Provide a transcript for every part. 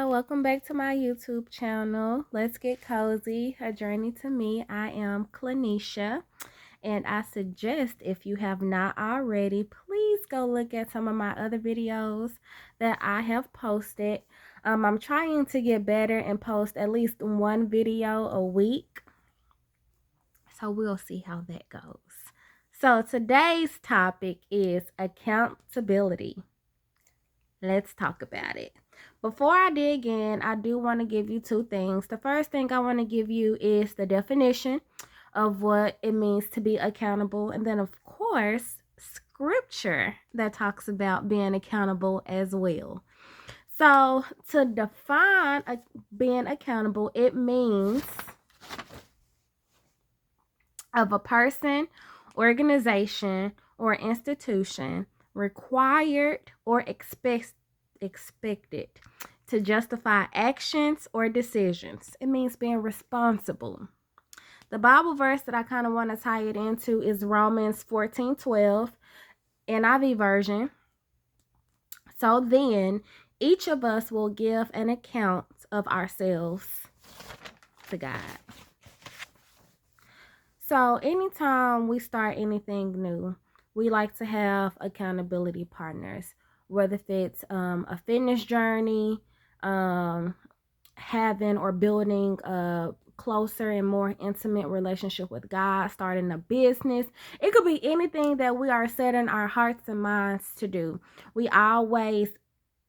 welcome back to my YouTube channel. Let's get cozy, a journey to me. I am Clanisha, and I suggest if you have not already, please go look at some of my other videos that I have posted. I'm trying to get better and post at least one video a week, so we'll see how that goes. So today's topic is accountability. Let's talk about it. Before I dig in, I do want to give you two things. The first thing I want to give you is the definition of what it means to be accountable. And then, of course, scripture that talks about being accountable as well. So, to define being accountable, it means of a person, organization, or institution required or expected to justify actions or decisions. It means being responsible. The Bible verse that I kind of want to tie it into is Romans 14:12, NIV version. So then, each of us will give an account of ourselves to God. So anytime we start anything new, we like to have accountability partners, whether if it's a fitness journey, having or building a closer and more intimate relationship with God, starting a business. It could be anything that we are setting our hearts and minds to do. We always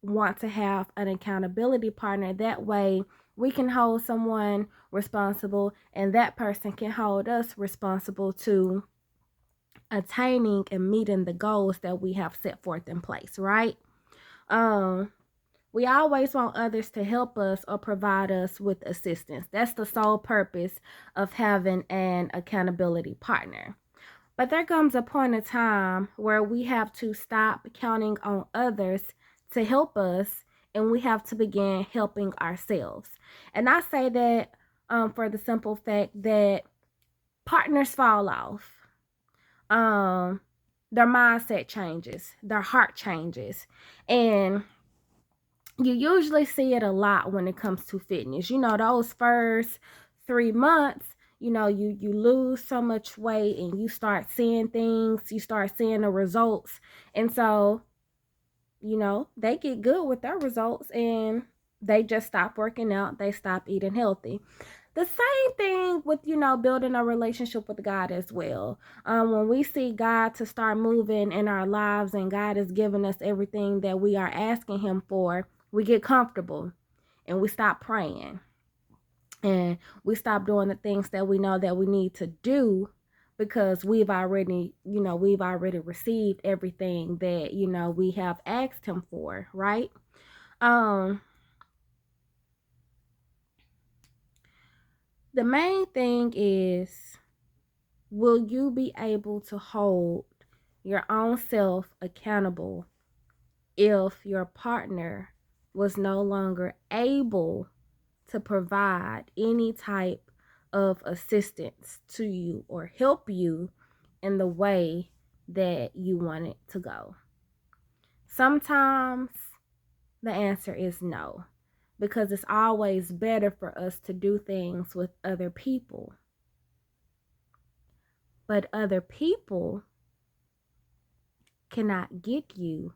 want to have an accountability partner. That way we can hold someone responsible and that person can hold us responsible to attaining and meeting the goals that we have set forth in place, right? We always want others to help us or provide us with assistance. That's the sole purpose of having an accountability partner. But there comes a point in time where we have to stop counting on others to help us, and we have to begin helping ourselves. And I say that for the simple fact that partners fall off. Their mindset changes, their heart changes, and you usually see it a lot when it comes to fitness. You know, those first 3 months, you know, you lose so much weight and you start seeing things, you start seeing the results. And so, you know, they get good with their results and they just stop working out, they stop eating healthy. The same thing with, you know, building a relationship with God as well. When we see God to start moving in our lives and God is giving us everything that we are asking him for, we get comfortable and we stop praying and we stop doing the things that we know that we need to do because we've already received everything that, you know, we have asked him for, right? The main thing is, will you be able to hold your own self accountable if your partner was no longer able to provide any type of assistance to you or help you in the way that you want it to go? Sometimes the answer is no, because it's always better for us to do things with other people. But other people cannot get you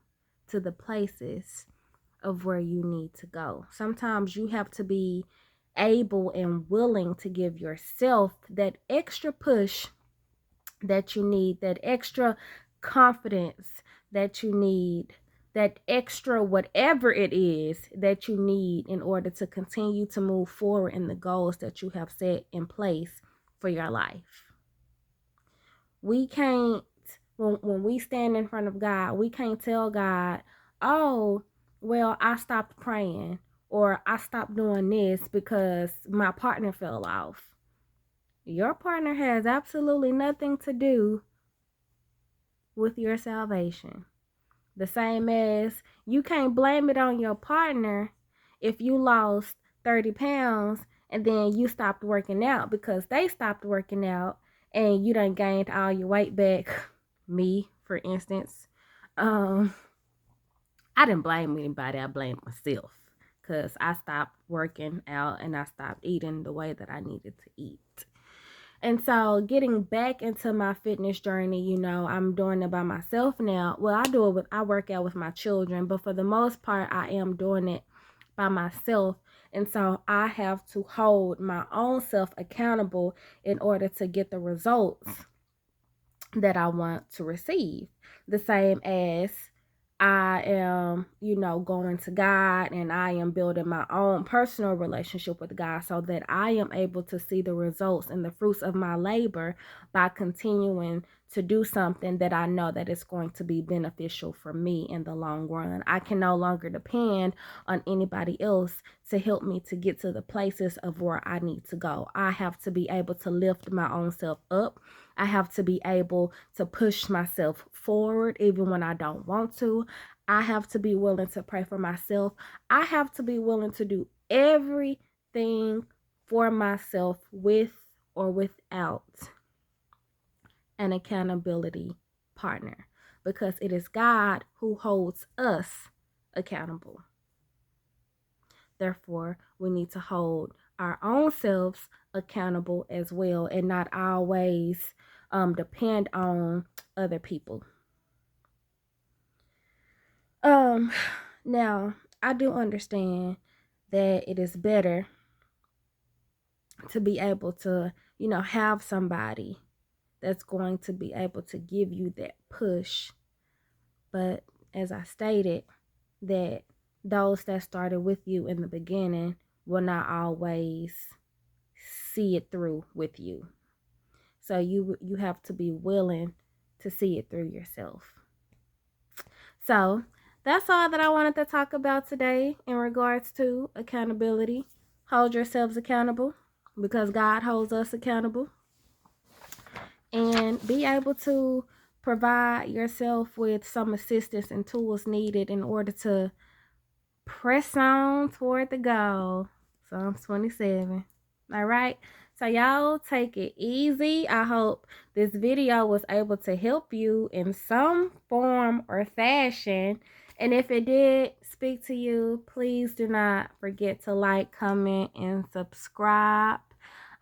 to the places of where you need to go. Sometimes you have to be able and willing to give yourself that extra push that you need, that extra confidence that you need, that extra whatever it is that you need in order to continue to move forward in the goals that you have set in place for your life. We can't, when we stand in front of God, we can't tell God, oh, well, I stopped praying or I stopped doing this because my partner fell off. Your partner has absolutely nothing to do with your salvation. The same as you can't blame it on your partner if you lost 30 pounds and then you stopped working out because they stopped working out and you done gained all your weight back. Me, for instance. I didn't blame anybody. I blamed myself because I stopped working out and I stopped eating the way that I needed to eat. And so getting back into my fitness journey, you know, I'm doing it by myself now. Well, I work out with my children, but for the most part, I am doing it by myself. And so I have to hold my own self accountable in order to get the results that I want to receive. The same as I am, you know, going to God and I am building my own personal relationship with God so that I am able to see the results and the fruits of my labor by continuing to do something that I know that is going to be beneficial for me in the long run. I can no longer depend on anybody else to help me to get to the places of where I need to go. I have to be able to lift my own self up. I have to be able to push myself forward even when I don't want to. I have to be willing to pray for myself. I have to be willing to do everything for myself with or without an accountability partner, because it is God who holds us accountable. Therefore, we need to hold our own selves accountable as well and not always depend on other people. Now, I do understand that it is better to be able to, you know, have somebody that's going to be able to give you that push. But as I stated, that those that started with you in the beginning will not always see it through with you. So you have to be willing to see it through yourself. So that's all that I wanted to talk about today in regards to accountability. Hold yourselves accountable because God holds us accountable. And be able to provide yourself with some assistance and tools needed in order to press on toward the goal. Psalms 27. All right. So y'all take it easy. I hope this video was able to help you in some form or fashion. And if it did speak to you, please do not forget to like, comment, and subscribe.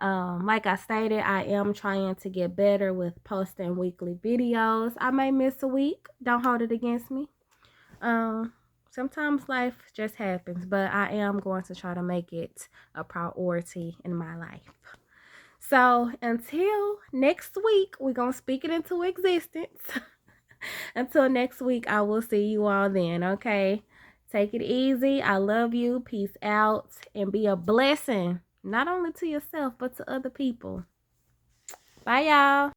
Like I stated, I am trying to get better with posting weekly videos. I may miss a week. Don't hold it against me. Sometimes life just happens, but I am going to try to make it a priority in my life. So until next week, we're going to speak it into existence. Until next week, I will see you all then, okay? Take it easy. I love you. Peace out. And be a blessing, not only to yourself, but to other people. Bye, y'all.